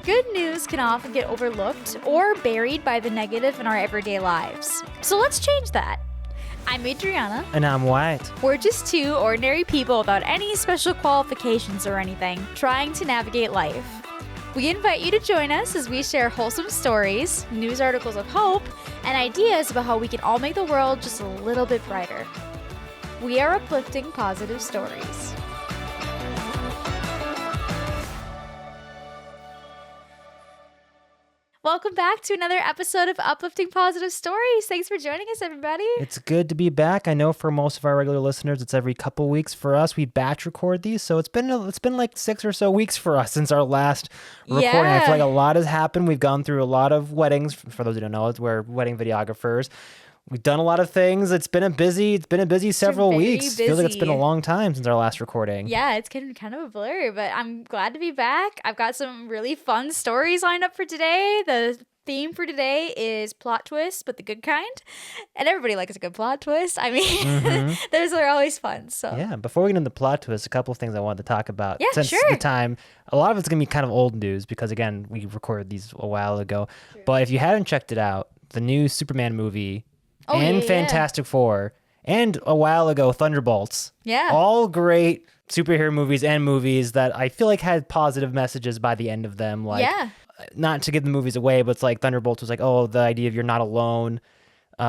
Good news can often get overlooked or buried by the negative in our everyday lives. So let's change that. I'm Adriana. And I'm Wyatt. We're just two ordinary people without any special qualifications or anything, trying to navigate life. We invite you to join us as we share wholesome stories, news articles of hope, and ideas about how we can all make the world just a little bit brighter. We are Uplifting Positive Stories. Welcome back to another episode of Uplifting Positive Stories. Thanks for joining us, everybody. It's good to be back. I know for most of our regular listeners, it's every couple weeks. For us, we batch record these, so it's been like 6 or so weeks for us since our last recording. I feel like a lot has happened. We've gone through a lot of weddings. For those who don't know, we're wedding videographers. We've done a lot of things. It's been a busy several weeks. Feels like it's been a long time since our last recording. Yeah, it's kind of a blur, but I'm glad to be back. I've got some really fun stories lined up for today. The theme for today is plot twists, but the good kind. And everybody likes a good plot twist. I mean, those are always fun. So yeah, before we get into the plot twist, a couple of things I wanted to talk about. Yeah, since sure. the time, a lot of it's going to be kind of old news because, again, we recorded these a while ago. True. But if you haven't checked it out, the new Superman movie Fantastic Four, and a while ago, Thunderbolts. Yeah. All great superhero movies and movies that I feel like had positive messages by the end of them. Like, not to give the movies away, but it's like Thunderbolts was like, oh, the idea of you're not alone.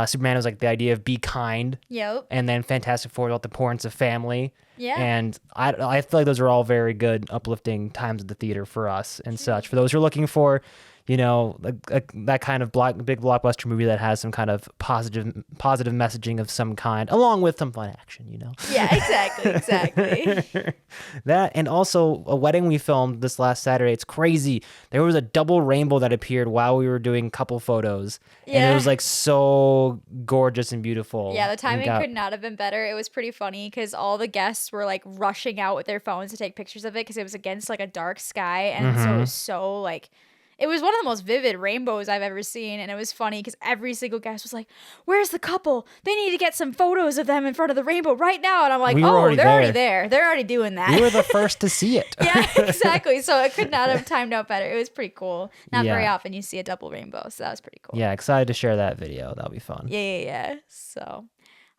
Superman was like the idea of be kind. Yep. And then Fantastic Four about the importance of family. Yeah. And I feel like those are all very good, uplifting times at the theater for us and such. For those who are looking for, you know, that kind of big blockbuster movie that has some kind of positive messaging of some kind, along with some fun action, you know? Yeah, exactly. That, and also a wedding we filmed this last Saturday. It's crazy. There was a double rainbow that appeared while we were doing couple photos. Yeah. And it was like so gorgeous and beautiful. Yeah, the timing could not have been better. It was pretty funny because all the guests were like rushing out with their phones to take pictures of it because it was against like a dark sky. And so it was so like... It was one of the most vivid rainbows I've ever seen, and it was funny because every single guest was like, where's the couple? They need to get some photos of them in front of the rainbow right now. And I'm like, they're already there. They're already doing that. We were the first to see it. Yeah, exactly. So it could not have timed out better. It was pretty cool. Not very often you see a double rainbow, so that was pretty cool. Yeah, excited to share that video. That'll be fun. Yeah. So...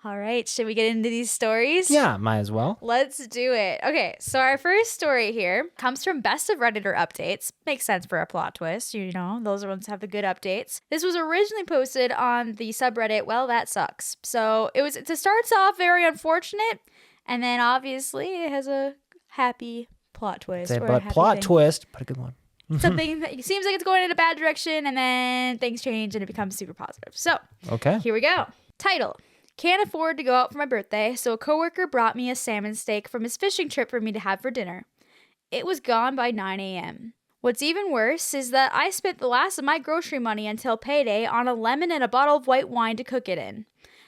all right, should we get into these stories? Yeah, might as well. Let's do it. Okay, so our first story here comes from Best of Redditor Updates. Makes sense for a plot twist, you know, those are ones that have the good updates. This was originally posted on the subreddit, Well, That Sucks. So it starts off very unfortunate, and then obviously it has a happy plot twist. Twist, but a good one. Something that seems like it's going in a bad direction, and then things change and it becomes super positive. So, okay, here we go. Title. Can't afford to go out for my birthday, so a coworker brought me a salmon steak from his fishing trip for me to have for dinner. It was gone by 9 a.m. What's even worse is that I spent the last of my grocery money until payday on a lemon and a bottle of white wine to cook it in.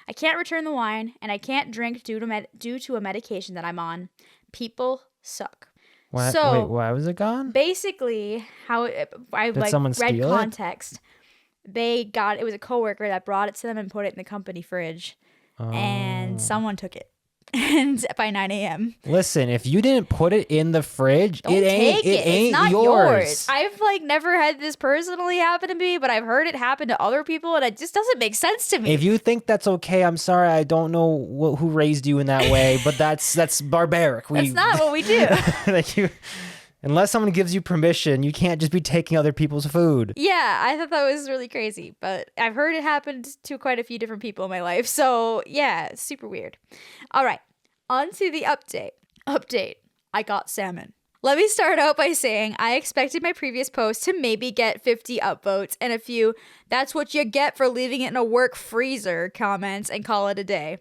I can't return the wine, and I can't drink due to a medication that I'm on. People suck. Wait, why was it gone? Basically, Did someone read steal context. It was a coworker that brought it to them and put it in the company fridge. And someone took it. And by 9 a.m. Listen, if you didn't put it in the fridge, it ain't it's not yours. I've never had this personally happen to me, but I've heard it happen to other people, and it just doesn't make sense to me. If you think that's okay, I'm sorry. I don't know who raised you in that way, but that's barbaric. That's not what we do. Unless someone gives you permission, you can't just be taking other people's food. Yeah, I thought that was really crazy, but I've heard it happened to quite a few different people in my life. So yeah, it's super weird. All right, on to the update. I got salmon. Let me start out by saying I expected my previous post to maybe get 50 upvotes and a few "that's what you get for leaving it in a work freezer" comments and call it a day.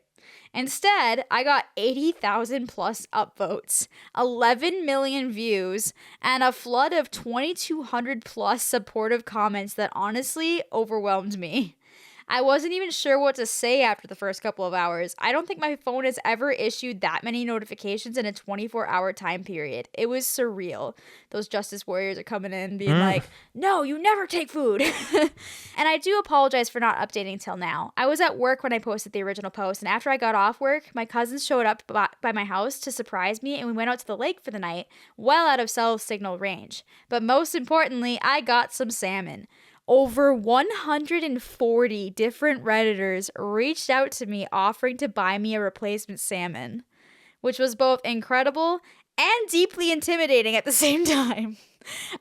Instead, I got 80,000 plus upvotes, 11 million views, and a flood of 2,200 plus supportive comments that honestly overwhelmed me. I wasn't even sure what to say after the first couple of hours. I don't think my phone has ever issued that many notifications in a 24-hour time period. It was surreal. Those justice warriors are coming in being like, no, you never take food. And I do apologize for not updating till now. I was at work when I posted the original post, and after I got off work, my cousins showed up by my house to surprise me, and we went out to the lake for the night, well out of cell signal range. But most importantly, I got some salmon. Over 140 different Redditors reached out to me offering to buy me a replacement salmon, which was both incredible and deeply intimidating at the same time.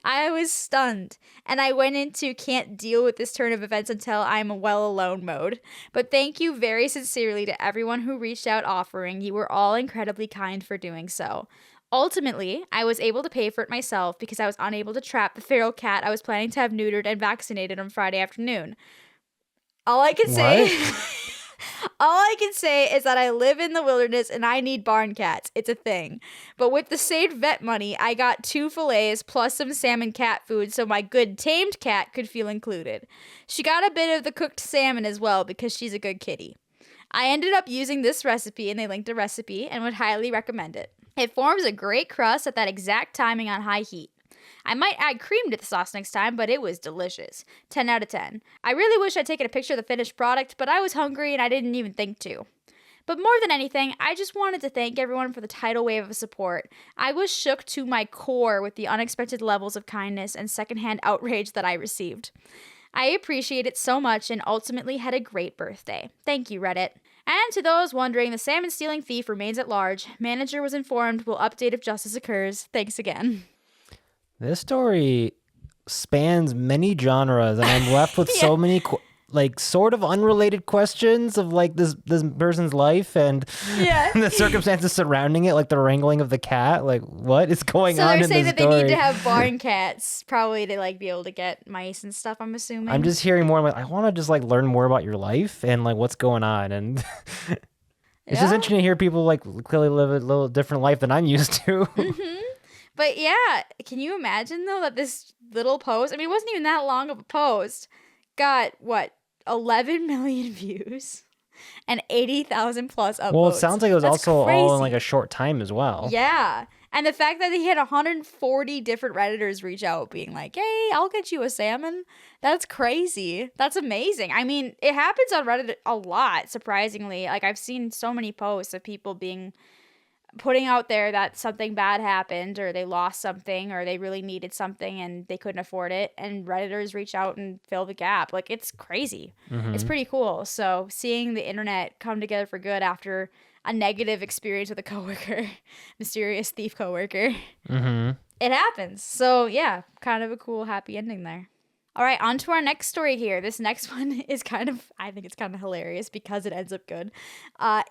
I was stunned, and I went into can't deal with this turn of events until I'm well alone mode. But thank you very sincerely to everyone who reached out offering. You were all incredibly kind for doing so. Ultimately, I was able to pay for it myself because I was unable to trap the feral cat I was planning to have neutered and vaccinated on Friday afternoon. All I can say is that I live in the wilderness and I need barn cats. It's a thing. But with the saved vet money, I got 2 fillets plus some salmon cat food so my good tamed cat could feel included. She got a bit of the cooked salmon as well because she's a good kitty. I ended up using this recipe, and they linked a recipe, and would highly recommend it. It forms a great crust at that exact timing on high heat. I might add cream to the sauce next time, but it was delicious. 10 out of 10. I really wish I'd taken a picture of the finished product, but I was hungry and I didn't even think to. But more than anything, I just wanted to thank everyone for the tidal wave of support. I was shook to my core with the unexpected levels of kindness and secondhand outrage that I received. I appreciate it so much and ultimately had a great birthday. Thank you, Reddit. And to those wondering, the salmon stealing thief remains at large. Manager was informed, will update if justice occurs. Thanks again. This story spans many genres, and I'm left with so many sort of unrelated questions of like this person's life and the circumstances surrounding it, like the wrangling of the cat. Like, what is going on in this story? So they're saying that they need to have barn cats, probably to like be able to get mice and stuff, I'm assuming. I'm just hearing more. Like, I want to just like learn more about your life and like what's going on. And it's just interesting to hear people like clearly live a little different life than I'm used to. Mm-hmm. But yeah, can you imagine though that this little post, I mean, it wasn't even that long of a post, got what, 11 million views and 80,000 plus upvotes. Well, it sounds like it was That's also crazy. all in like a short time as well. Yeah. And the fact that he had 140 different Redditors reach out being like, hey, I'll get you a salmon. That's crazy. That's amazing. I mean, it happens on Reddit a lot, surprisingly. Like, I've seen so many posts of people putting out there that something bad happened or they lost something or they really needed something and they couldn't afford it, and Redditors reach out and fill the gap. Like, it's crazy. Mm-hmm. It's pretty cool. So seeing the internet come together for good after a negative experience with a coworker, mysterious thief coworker, it happens. So yeah, kind of a cool happy ending there. All right, on to our next story here. This next one is I think it's kind of hilarious because it ends up good.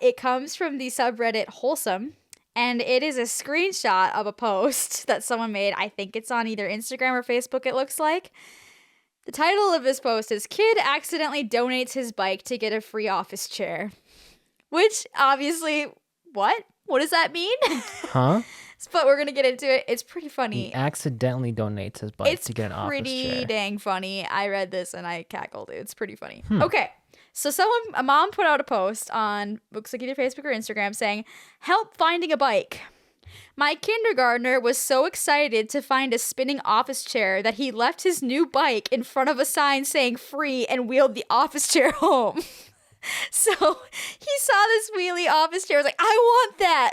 It comes from the subreddit Wholesome. And it is a screenshot of a post that someone made. I think it's on either Instagram or Facebook, it looks like. The title of this post is Kid Accidentally Donates His Bike to Get a Free Office Chair. Which, obviously, what? What does that mean? Huh? But we're going to get into it. It's pretty funny. He accidentally donates his bike to get an office chair. It's pretty dang funny. I read this and I cackled. It's pretty funny. Okay. So a mom put out a post on, looks like either Facebook or Instagram, saying, help finding a bike. My kindergartner was so excited to find a spinning office chair that he left his new bike in front of a sign saying free and wheeled the office chair home. So he saw this wheelie office chair, was like, I want that.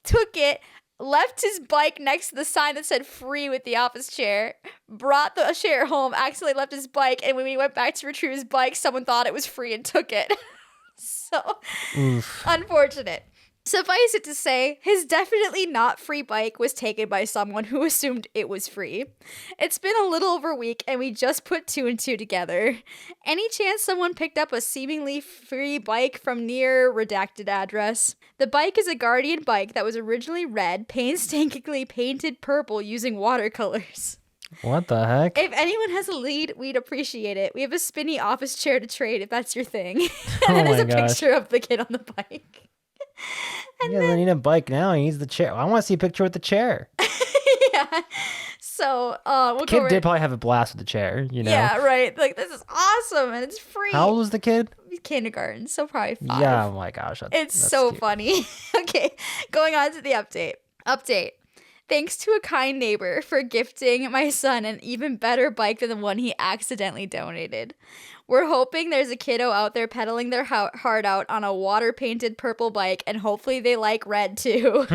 Took it, left his bike next to the sign that said free with the office chair, brought the chair home, accidentally left his bike, and when we went back to retrieve his bike, someone thought it was free and took it. So, unfortunate. Suffice it to say, his definitely not free bike was taken by someone who assumed it was free. It's been a little over a week, and we just put 2 and 2 together. Any chance someone picked up a seemingly free bike from near redacted address? The bike is a Guardian bike that was originally red, painstakingly painted purple using watercolors. What the heck? If anyone has a lead, we'd appreciate it. We have a spinny office chair to trade if that's your thing. And then there's a picture of the kid on the bike. He doesn't need a bike now. He needs the chair. I want to see a picture with the chair. Yeah. So So we'll go Kid right. did probably have a blast with the chair, you know? Yeah, right. Like, this is awesome, and it's free. How old was the kid? Kindergarten, so probably 5. Yeah, oh my gosh. It's that's so cute. funny. Okay, going on to the update. Update. Thanks to a kind neighbor for gifting my son an even better bike than the one he accidentally donated. We're hoping there's a kiddo out there pedaling their heart out on a water-painted purple bike, and hopefully they like red too.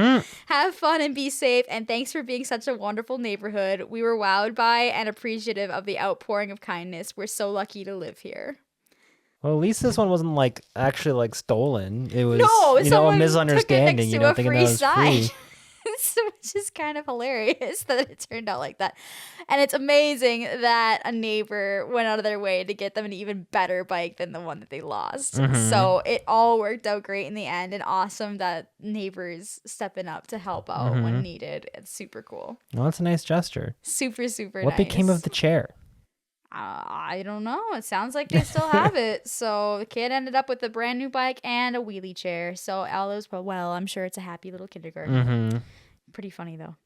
Have fun and be safe, and thanks for being such a wonderful neighborhood. We were wowed by and appreciative of the outpouring of kindness. We're so lucky to live here. Well, at least this one wasn't like actually like stolen. It was, No, a someone misunderstanding, took it next to a thinking that free was sign. free. Which is kind of hilarious that it turned out like that. And it's amazing that a neighbor went out of their way to get them an even better bike than the one that they lost. So it all worked out great in the end, and awesome that neighbors stepping up to help out when needed. It's super cool. Well, that's a nice gesture. Super, super What nice. became of the chair? I don't know. It sounds like they still have it. So the kid ended up with a brand new bike and a wheelie chair. So all is well. I'm sure it's a happy little kindergarten. Pretty funny though.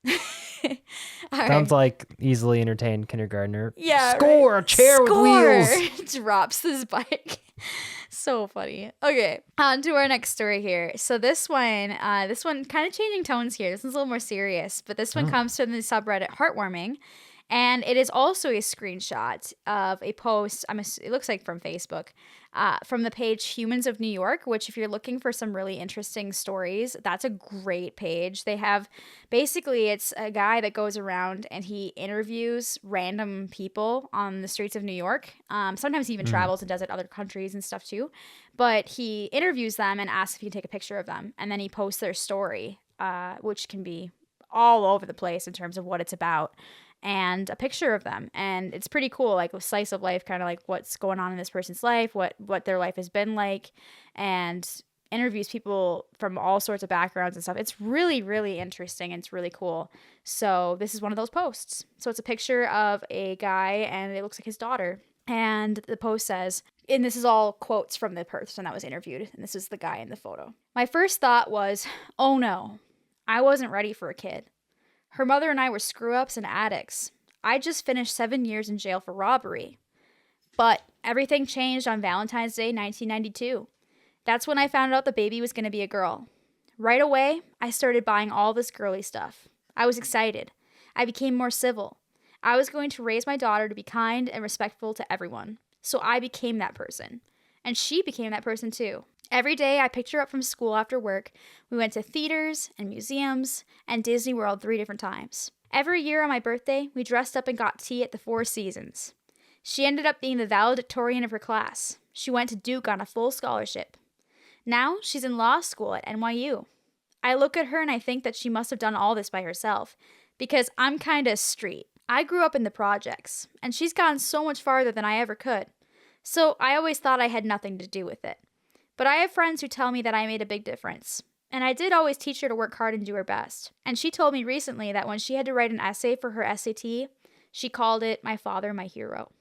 Sounds like easily entertained kindergartner. Yeah. Score a chair with wheels. Drops his bike. So funny. Okay, on to our next story here. So this one kind of changing tones here. This one's a little more serious, but this one comes from the subreddit Heartwarming. And it is also a screenshot of a post, it looks like from Facebook, from the page Humans of New York, which if you're looking for some really interesting stories, that's a great page. They have, basically it's a guy that goes around and he interviews random people on the streets of New York. Sometimes he even travels and does it other countries and stuff too. But he interviews them and asks if he can take a picture of them. And then he posts their story, which can be all over the place in terms of what it's about, and a picture of them. And it's pretty cool, like a slice of life, kind of like what's going on in this person's life, what their life has been like, and interviews people from all sorts of backgrounds and stuff. It's really, really interesting, and it's really cool. So this is one of those posts. So it's a picture of a guy, and it looks like his daughter. And the post says, and this is all quotes from the person that was interviewed, and this is the guy in the photo. My first thought was, oh no, I wasn't ready for a kid. Her mother and I were screw-ups and addicts. I just finished 7 years in jail for robbery. But everything changed on Valentine's Day, 1992. That's when I found out the baby was going to be a girl. Right away, I started buying all this girly stuff. I was excited. I became more civil. I was going to raise my daughter to be kind and respectful to everyone. So I became that person. And she became that person too. Every day I picked her up from school after work. We went to theaters and museums and Disney World 3 different times. Every year on my birthday, we dressed up and got tea at the Four Seasons. She ended up being the valedictorian of her class. She went to Duke on a full scholarship. Now she's in law school at NYU. I look at her and I think that she must have done all this by herself, because I'm kinda street. I grew up in the projects, and she's gotten so much farther than I ever could. So I always thought I had nothing to do with it. But I have friends who tell me that I made a big difference. And I did always teach her to work hard and do her best. And she told me recently that when she had to write an essay for her SAT, she called it My Father, My Hero.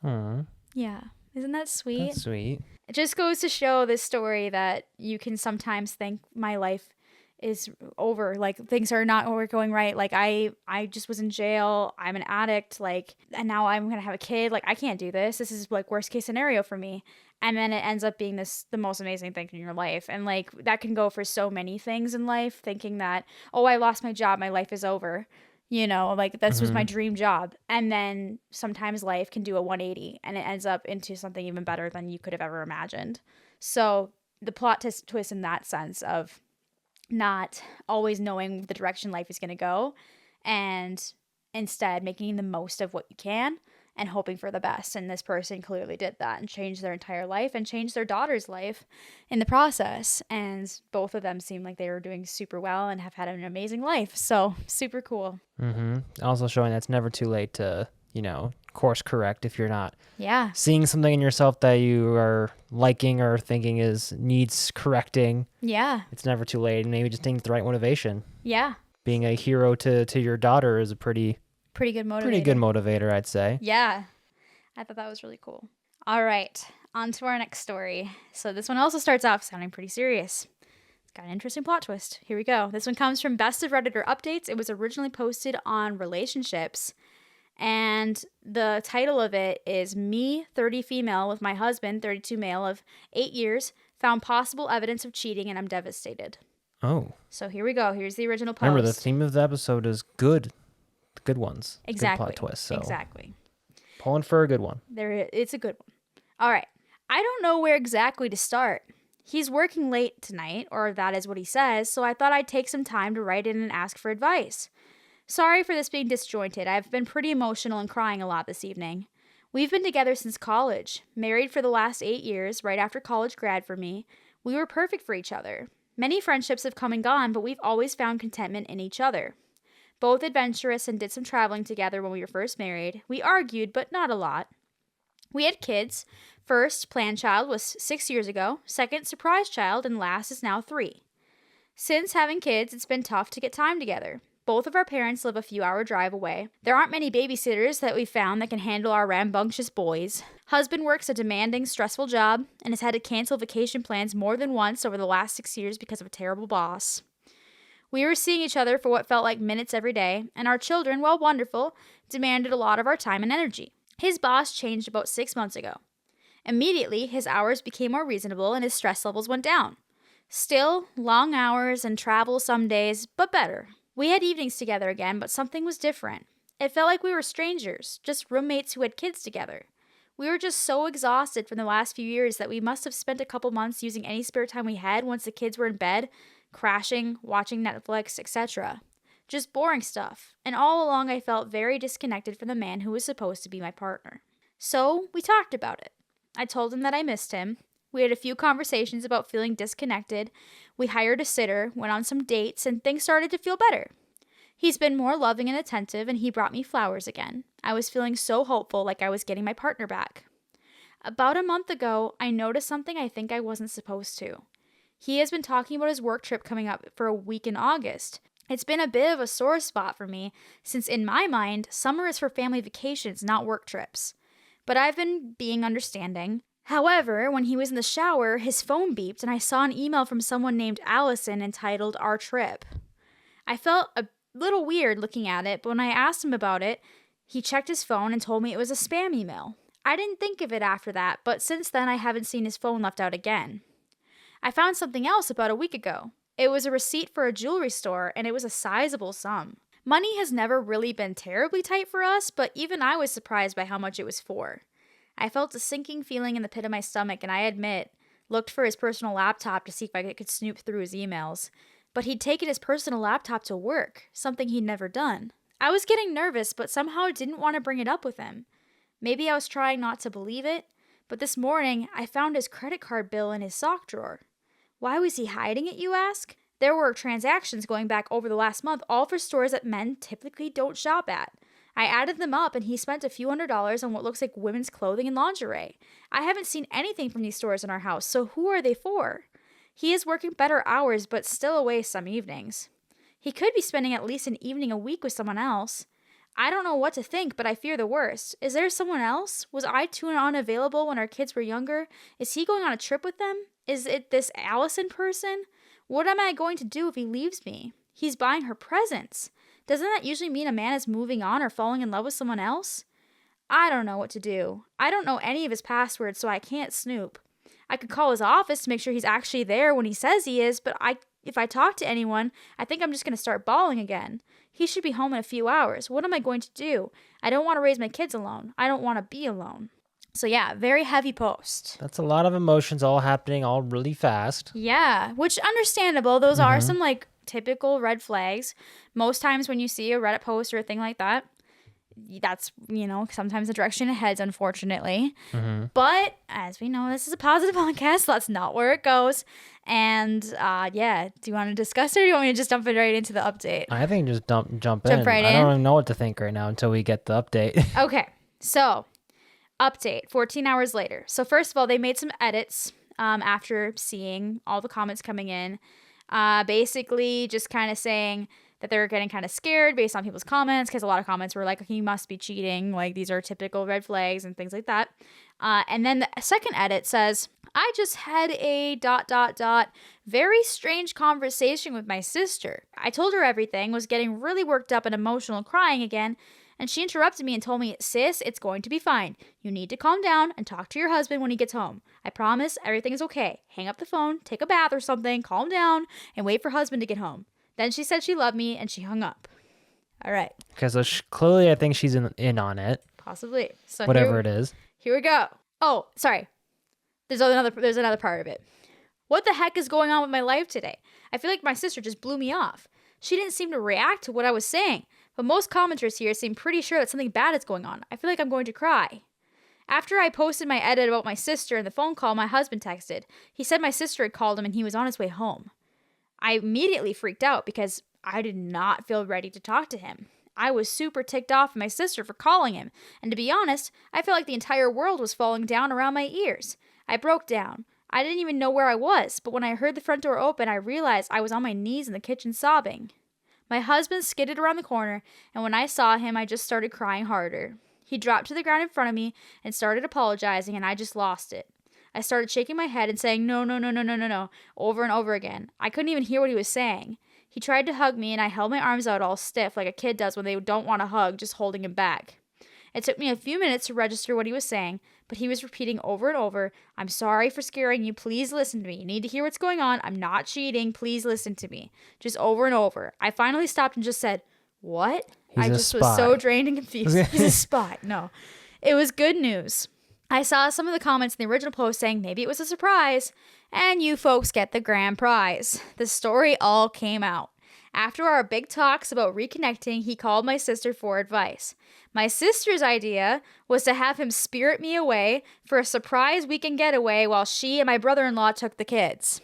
Aww. Yeah. Isn't that sweet? That's sweet. It just goes to show this story that you can sometimes think my life is over, like things are not going right, like I just was in jail, I'm an addict, like, and now I'm gonna have a kid, like I can't do this is like worst case scenario for me. And then it ends up being the most amazing thing in your life. And like that can go for so many things in life, thinking that, oh, I lost my job, my life is over, like this was my dream job. And then sometimes life can do a 180 and it ends up into something even better than you could have ever imagined. So the plot twist in that sense of not always knowing the direction life is going to go, and instead making the most of what you can and hoping for the best. And this person clearly did that and changed their entire life and changed their daughter's life in the process. And both of them seem like they were doing super well and have had an amazing life. So super cool. Also showing that it's never too late to, course correct if you're not seeing something in yourself that you are liking or thinking needs correcting. Yeah. It's never too late. And maybe just taking the right motivation. Yeah. Being a hero to your daughter is a pretty good motivator. Pretty good motivator, I'd say. Yeah. I thought that was really cool. All right. On to our next story. So this one also starts off sounding pretty serious. Got an interesting plot twist. Here we go. This one comes from Best of Redditor Updates. It was originally posted on relationships. And the title of it is Me, 30 female, with my husband, 32 male, of 8 years, found possible evidence of cheating, and I'm devastated. Oh. So here we go. Here's the original post. Remember, the theme of the episode is good ones. Exactly. Good plot twist. So Exactly. pulling for a good one. It's a good one. All right. I don't know where exactly to start. He's working late tonight, or that is what he says, so I thought I'd take some time to write in and ask for advice. Sorry for this being disjointed. I've been pretty emotional and crying a lot this evening. We've been together since college, married for the last 8 years, right after college grad for me. We were perfect for each other. Many friendships have come and gone, but we've always found contentment in each other. Both adventurous and did some traveling together when we were first married. We argued, but not a lot. We had kids. First, planned child was 6 years ago. Second, surprise child, and last is now 3. Since having kids, it's been tough to get time together. Both of our parents live a few-hour drive away. There aren't many babysitters that we've found that can handle our rambunctious boys. Husband works a demanding, stressful job and has had to cancel vacation plans more than once over the last 6 years because of a terrible boss. We were seeing each other for what felt like minutes every day, and our children, while wonderful, demanded a lot of our time and energy. His boss changed about 6 months ago. Immediately, his hours became more reasonable and his stress levels went down. Still, long hours and travel some days, but better. We had evenings together again, but something was different. It felt like we were strangers, just roommates who had kids together. We were just so exhausted from the last few years that we must have spent a couple months using any spare time we had once the kids were in bed, crashing, watching Netflix, etc. Just boring stuff, and all along I felt very disconnected from the man who was supposed to be my partner. So, we talked about it. I told him that I missed him. We had a few conversations about feeling disconnected. We hired a sitter, went on some dates, and things started to feel better. He's been more loving and attentive, and he brought me flowers again. I was feeling so hopeful, like I was getting my partner back. About a month ago, I noticed something I think I wasn't supposed to. He has been talking about his work trip coming up for a week in August. It's been a bit of a sore spot for me, since in my mind, summer is for family vacations, not work trips. But I've been being understanding. However, when he was in the shower, his phone beeped and I saw an email from someone named Allison entitled Our Trip. I felt a little weird looking at it, but when I asked him about it, he checked his phone and told me it was a spam email. I didn't think of it after that, but since then I haven't seen his phone left out again. I found something else about a week ago. It was a receipt for a jewelry store, and it was a sizable sum. Money has never really been terribly tight for us, but even I was surprised by how much it was for. I felt a sinking feeling in the pit of my stomach, and I admit, looked for his personal laptop to see if I could snoop through his emails. But he'd taken his personal laptop to work, something he'd never done. I was getting nervous, but somehow didn't want to bring it up with him. Maybe I was trying not to believe it, but this morning I found his credit card bill in his sock drawer. Why was he hiding it, you ask? There were transactions going back over the last month, all for stores that men typically don't shop at. I added them up and he spent a few $100s on what looks like women's clothing and lingerie. I haven't seen anything from these stores in our house, so who are they for? He is working better hours, but still away some evenings. He could be spending at least an evening a week with someone else. I don't know what to think, but I fear the worst. Is there someone else? Was I too unavailable when our kids were younger? Is he going on a trip with them? Is it this Allison person? What am I going to do if he leaves me? He's buying her presents. Doesn't that usually mean a man is moving on or falling in love with someone else? I don't know what to do. I don't know any of his passwords, so I can't snoop. I could call his office to make sure he's actually there when he says he is, but if I talk to anyone, I think I'm just going to start bawling again. He should be home in a few hours. What am I going to do? I don't want to raise my kids alone. I don't want to be alone. So yeah, very heavy post. That's a lot of emotions all happening all really fast. Yeah, which understandable. Those are some like typical red flags. Most times when you see a Reddit post or a thing like that, that's, sometimes the direction it heads, unfortunately. But as we know, this is a positive podcast. That's not where it goes. And yeah, do you want to discuss it or do you want me to just jump right into the update? I think just jump in. Right in? I don't even know what to think right now until we get the update. Okay, so update 14 hours later. So first of all, they made some edits after seeing all the comments coming in. Basically just kind of saying that they're getting kind of scared based on people's comments, because a lot of comments were like, he must be cheating. Like, these are typical red flags and things like that. And then the second edit says, I just had a ... very strange conversation with my sister. I told her everything, was getting really worked up and emotional and crying again, and she interrupted me and told me, sis, it's going to be fine. You need to calm down and talk to your husband when he gets home. I promise everything is okay. Hang up the phone, take a bath or something, calm down, and wait for husband to get home. Then she said she loved me and she hung up. All right. Okay, so clearly I think she's in on it. Possibly. So whatever it is. Here we go. Oh, sorry. There's another part of it. What the heck is going on with my life today? I feel like my sister just blew me off. She didn't seem to react to what I was saying, but most commenters here seem pretty sure that something bad is going on. I feel like I'm going to cry. After I posted my edit about my sister and the phone call, my husband texted. He said my sister had called him and he was on his way home. I immediately freaked out because I did not feel ready to talk to him. I was super ticked off at my sister for calling him, and to be honest, I felt like the entire world was falling down around my ears. I broke down. I didn't even know where I was, but when I heard the front door open, I realized I was on my knees in the kitchen sobbing. My husband skidded around the corner, and when I saw him, I just started crying harder. He dropped to the ground in front of me and started apologizing, and I just lost it. I started shaking my head and saying, no, no, no, no, no, no, no, over and over again. I couldn't even hear what he was saying. He tried to hug me, and I held my arms out all stiff like a kid does when they don't want a hug, just holding him back. It took me a few minutes to register what he was saying, but he was repeating over and over, I'm sorry for scaring you. Please listen to me. You need to hear what's going on. I'm not cheating. Please listen to me. Just over and over. I finally stopped and just said, what? I just was so drained and confused. He's a spy. No. It was good news. I saw some of the comments in the original post saying maybe it was a surprise, and you folks get the grand prize. The story all came out. After our big talks about reconnecting, he called my sister for advice. My sister's idea was to have him spirit me away for a surprise weekend getaway while she and my brother-in-law took the kids.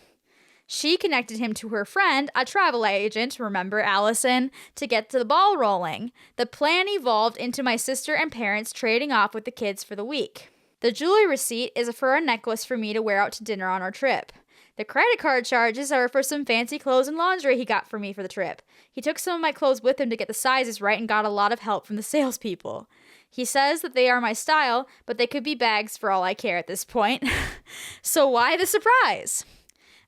She connected him to her friend, a travel agent, remember Allison, to get the ball rolling. The plan evolved into my sister and parents trading off with the kids for the week. The jewelry receipt is for a necklace for me to wear out to dinner on our trip. The credit card charges are for some fancy clothes and lingerie he got for me for the trip. He took some of my clothes with him to get the sizes right and got a lot of help from the salespeople. He says that they are my style, but they could be bags for all I care at this point. So why the surprise?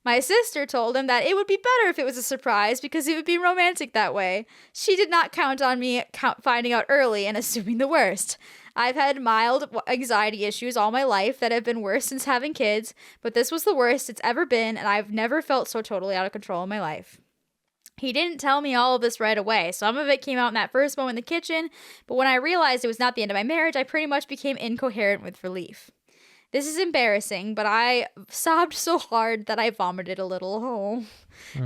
My sister told him that it would be better if it was a surprise because it would be romantic that way. She did not count on me finding out early and assuming the worst. I've had mild anxiety issues all my life that have been worse since having kids, but this was the worst it's ever been, and I've never felt so totally out of control in my life. He didn't tell me all of this right away. Some of it came out in that first moment in the kitchen, but when I realized it was not the end of my marriage, I pretty much became incoherent with relief. This is embarrassing, but I sobbed so hard that I vomited a little. Oh.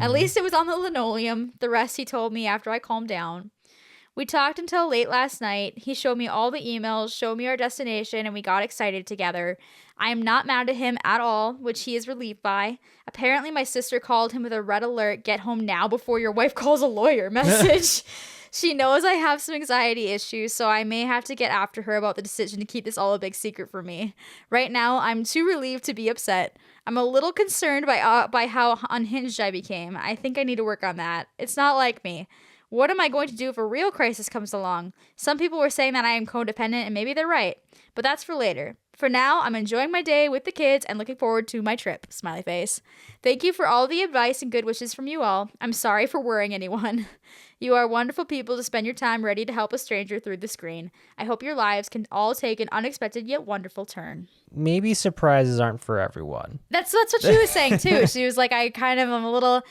At least it was on the linoleum. The rest he told me after I calmed down. We talked until late last night. He showed me all the emails, showed me our destination, and we got excited together. I am not mad at him at all, which he is relieved by. Apparently, my sister called him with a red alert, get home now before your wife calls a lawyer message. She knows I have some anxiety issues, so I may have to get after her about the decision to keep this all a big secret for me. Right now, I'm too relieved to be upset. I'm a little concerned by how unhinged I became. I think I need to work on that. It's not like me. What am I going to do if a real crisis comes along? Some people were saying that I am codependent, and maybe they're right. But that's for later. For now, I'm enjoying my day with the kids and looking forward to my trip. Smiley face. Thank you for all the advice and good wishes from you all. I'm sorry for worrying anyone. You are wonderful people to spend your time ready to help a stranger through the screen. I hope your lives can all take an unexpected yet wonderful turn. Maybe surprises aren't for everyone. That's what she was saying, too. She was like, I kind of am a little...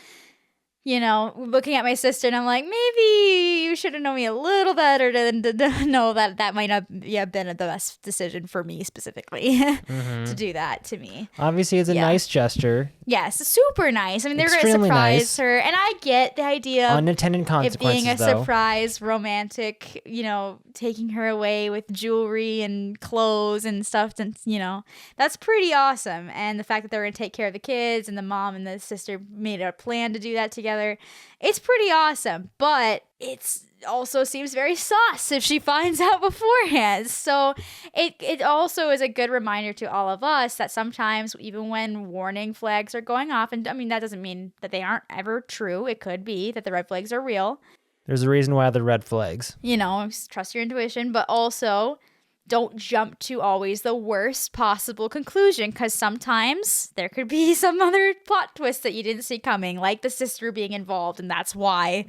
looking at my sister, and I'm like, maybe you should have known me a little better to know that might not have been the best decision for me specifically to do that to me. Obviously, it's a nice gesture. Yes, super nice. I mean, they're going to surprise her, and I get the idea of unintended consequences, it being a surprise, romantic, taking her away with jewelry and clothes and stuff, and that's pretty awesome. And the fact that they're going to take care of the kids, and the mom and the sister made a plan to do that together. It's pretty awesome, but it's also seems very sus if she finds out beforehand. So it also is a good reminder to all of us that sometimes even when warning flags are going off, and I mean that doesn't mean that they aren't ever true. It could be that the red flags are real. There's a reason why they're red flags. You know, trust your intuition, but also don't jump to always the worst possible conclusion, because sometimes there could be some other plot twist that you didn't see coming, like the sister being involved, and that's why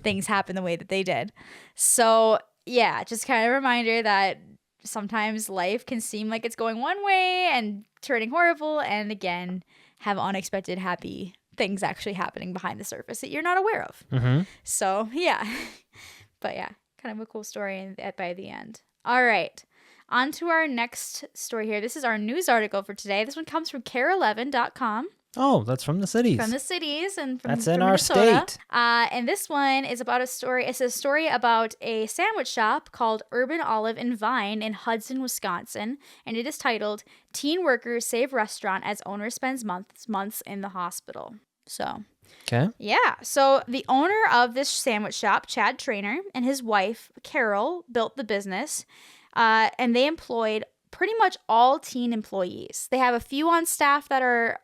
things happen the way that they did. So yeah, just kind of a reminder that sometimes life can seem like it's going one way and turning horrible, and again, have unexpected happy things actually happening behind the surface that you're not aware of. So yeah. But yeah, kind of a cool story by the end. All right. On to our next story here. This is our news article for today. This one comes from care11.com. Oh, that's from the cities. From the cities and from That's in from our Minnesota. state. And this one is about a story. It's a story about a sandwich shop called Urban Olive and Vine in Hudson, Wisconsin. And it is titled, Teen Workers Save Restaurant as Owner Spends Months in the Hospital. So... Okay. yeah. So the owner of this sandwich shop, Chad Trainer, and his wife, Carol, built the business. And they employed pretty much all teen employees. They have a few on staff that are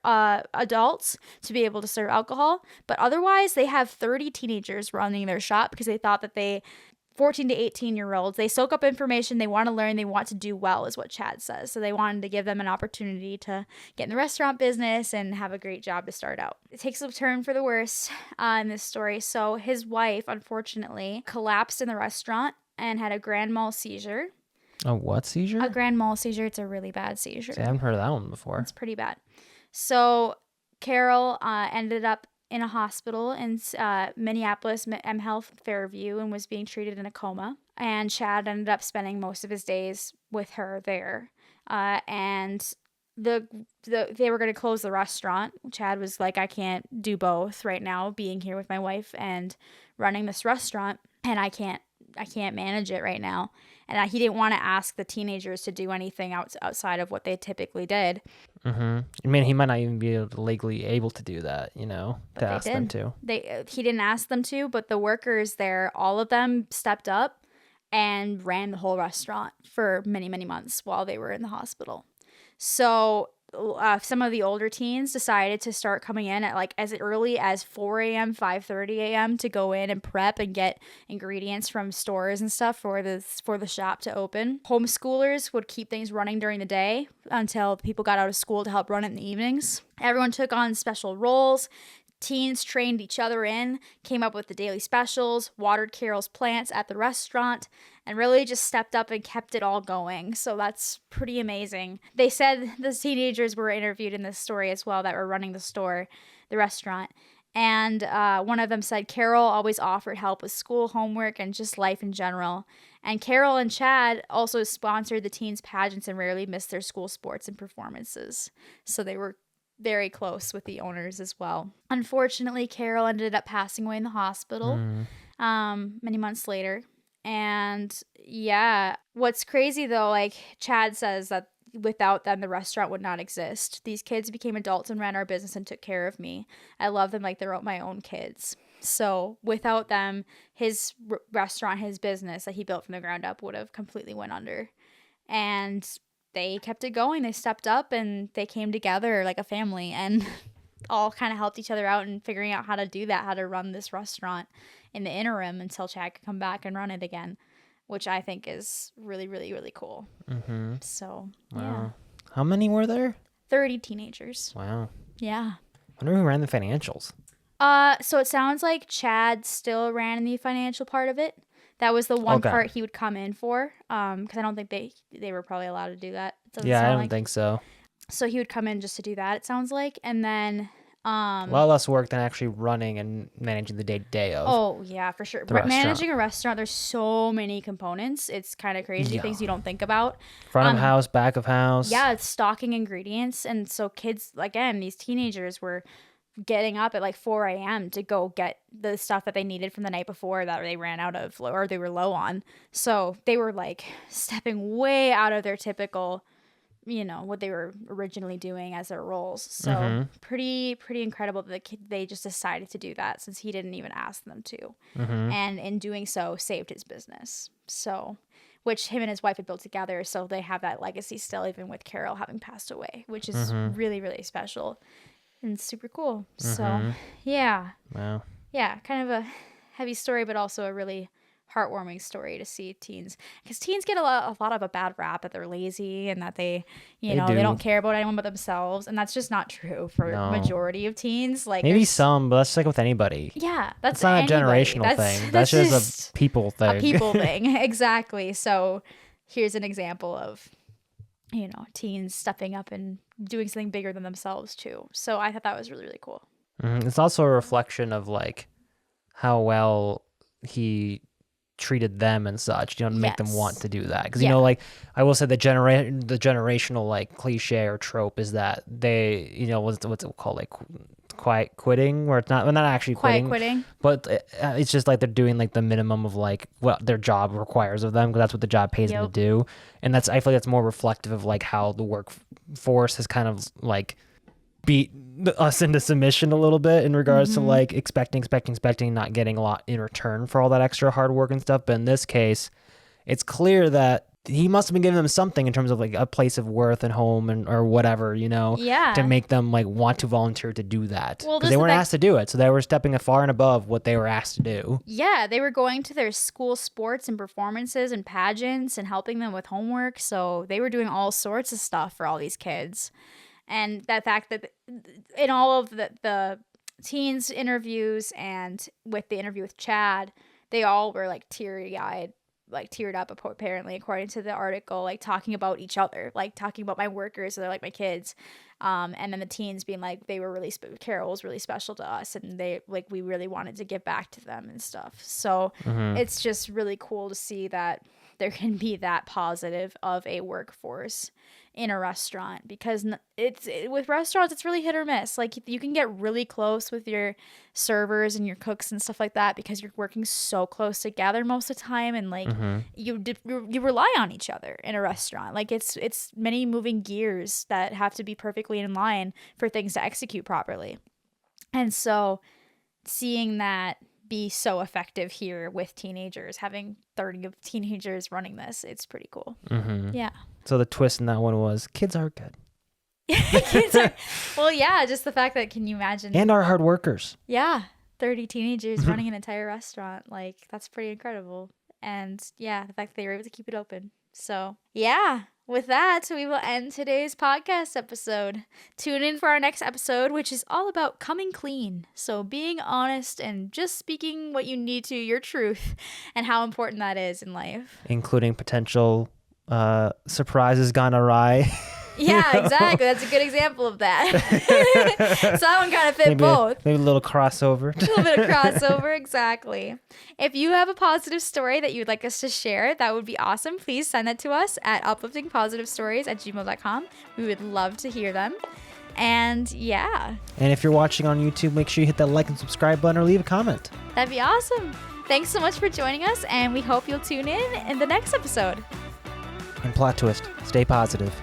adults to be able to serve alcohol. But otherwise, they have 30 teenagers running their shop because they thought that 14 to 18-year-olds, they soak up information, they want to learn, they want to do well, is what Chad says. So they wanted to give them an opportunity to get in the restaurant business and have a great job to start out. It takes a turn for the worse in this story. So his wife, unfortunately, collapsed in the restaurant and had a grand mal seizure. A what seizure? A grand mal seizure. It's a really bad seizure. See, I haven't heard of that one before. It's pretty bad. So Carol ended up in a hospital in Minneapolis, Health Fairview, and was being treated in a coma. And Chad ended up spending most of his days with her there. And they were going to close the restaurant. Chad was like, I can't do both right now, being here with my wife and running this restaurant, and I can't manage it right now. And he didn't want to ask the teenagers to do anything outside of what they typically did. I mean, he might not even be legally able to do that, to ask them to. He didn't ask them to, but the workers there, all of them stepped up and ran the whole restaurant for many, many months while they were in the hospital. So some of the older teens decided to start coming in at as early as 4 a.m., 5:30 a.m. to go in and prep and get ingredients from stores and stuff for the shop to open. Homeschoolers would keep things running during the day until people got out of school to help run it in the evenings. Everyone took on special roles. Teens trained each other in, came up with the daily specials, watered Carol's plants at the restaurant, and really just stepped up and kept it all going. So that's pretty amazing. They said the teenagers were interviewed in this story as well that were running the restaurant. And one of them said Carol always offered help with school, homework, and just life in general. And Carol and Chad also sponsored the teens' pageants and rarely missed their school sports and performances. So they were very close with the owners as well. Unfortunately, Carol ended up passing away in the hospital many months later. And yeah, what's crazy though, Chad says that without them, the restaurant would not exist. These kids became adults and ran our business and took care of me. I love them like they're my own kids. So without them, his restaurant, his business that he built from the ground up would have completely went under. And they kept it going. They stepped up and they came together like a family and all kind of helped each other out in figuring out how to do that, how to run this restaurant in the interim until Chad could come back and run it again, which I think is really, really, really cool. So, wow. Yeah. How many were there? 30 teenagers. Wow. Yeah. I wonder who ran the financials. So it sounds like Chad still ran the financial part of it. That was the one part he would come in for, because I don't think they were probably allowed to do that. Yeah, I don't think so. So he would come in just to do that, it sounds like, and then a lot less work than actually running and managing the day-to-day of. Oh yeah, for sure. But managing a restaurant, there's so many components. It's kind of crazy, things you don't think about. Front of house, back of house. Yeah, it's stocking ingredients, and so kids, again, these teenagers were getting up at 4 a.m. to go get the stuff that they needed from the night before that they ran out of or they were low on. So they were stepping way out of their typical, what they were originally doing as their roles. So pretty incredible that they just decided to do that since he didn't even ask them to. And in doing so, saved his business. So, which him and his wife had built together. So they have that legacy still, even with Carol having passed away, which is really, really special. And super cool. So, yeah. Wow. Yeah, kind of a heavy story, but also a really heartwarming story to see teens, because teens get a lot of a bad rap that they're lazy and that they They they do. don't care about anyone but themselves, and that's just not true for No. majority of teens. Like Maybe there's- some, but that's like with anybody. yeah, that's It's not anybody. a generational thing. That's just a people thing. A people thing. Exactly. So here's an example of teens stepping up and doing something bigger than themselves too. So I thought that was really, really cool. It's also a reflection of like how well he treated them and such, to make them want to do that. Because like I will say the generational like cliche or trope is that they, what's it called, like quiet quitting, where it's not actually quitting, but it's just like they're doing like the minimum of like what their job requires of them, because that's what the job pays them to do. And I feel like that's more reflective of like how the workforce has kind of like beat us into submission a little bit in regards to like expecting, not getting a lot in return for all that extra hard work and stuff. But in this case, it's clear that he must have been giving them something in terms of like a place of worth and home or whatever, to make them like want to volunteer to do that. Because they weren't asked to do it. So they were stepping far and above what they were asked to do. Yeah, they were going to their school sports and performances and pageants and helping them with homework. So they were doing all sorts of stuff for all these kids. And that fact that in all of the teens interviews and with the interview with Chad, they all were like teary-eyed, like teared up apparently, according to the article, like talking about each other, like talking about my workers, so they're like my kids. And then the teens being like, they were really, Carol was really special to us, and they like, we really wanted to give back to them and stuff. So it's just really cool to see that there can be that positive of a workforce in a restaurant, because with restaurants, it's really hit or miss. Like you can get really close with your servers and your cooks and stuff like that, because you're working so close together most of the time, and like you rely on each other in a restaurant. Like it's many moving gears that have to be perfectly in line for things to execute properly. And so seeing that be so effective here with teenagers, having 30 of teenagers running this, it's pretty cool. Yeah. So the twist in that one was kids are good. Well, yeah, just the fact that, can you imagine? And are hard workers. Yeah, 30 teenagers running an entire restaurant. Like, that's pretty incredible. And yeah, the fact that they were able to keep it open. So yeah, with that, we will end today's podcast episode. Tune in for our next episode, which is all about coming clean. So being honest and just speaking what you need to, your truth, and how important that is in life. Including potential surprises gone awry. Yeah, exactly. That's a good example of that. So that one kind of fit both. Maybe a little crossover. A little bit of crossover, exactly. If you have a positive story that you'd like us to share, that would be awesome. Please send that to us at upliftingpositivestories@gmail.com. We would love to hear them. And yeah. And if you're watching on YouTube, make sure you hit that like and subscribe button or leave a comment. That'd be awesome. Thanks so much for joining us, and we hope you'll tune in the next episode. And plot twist, stay positive.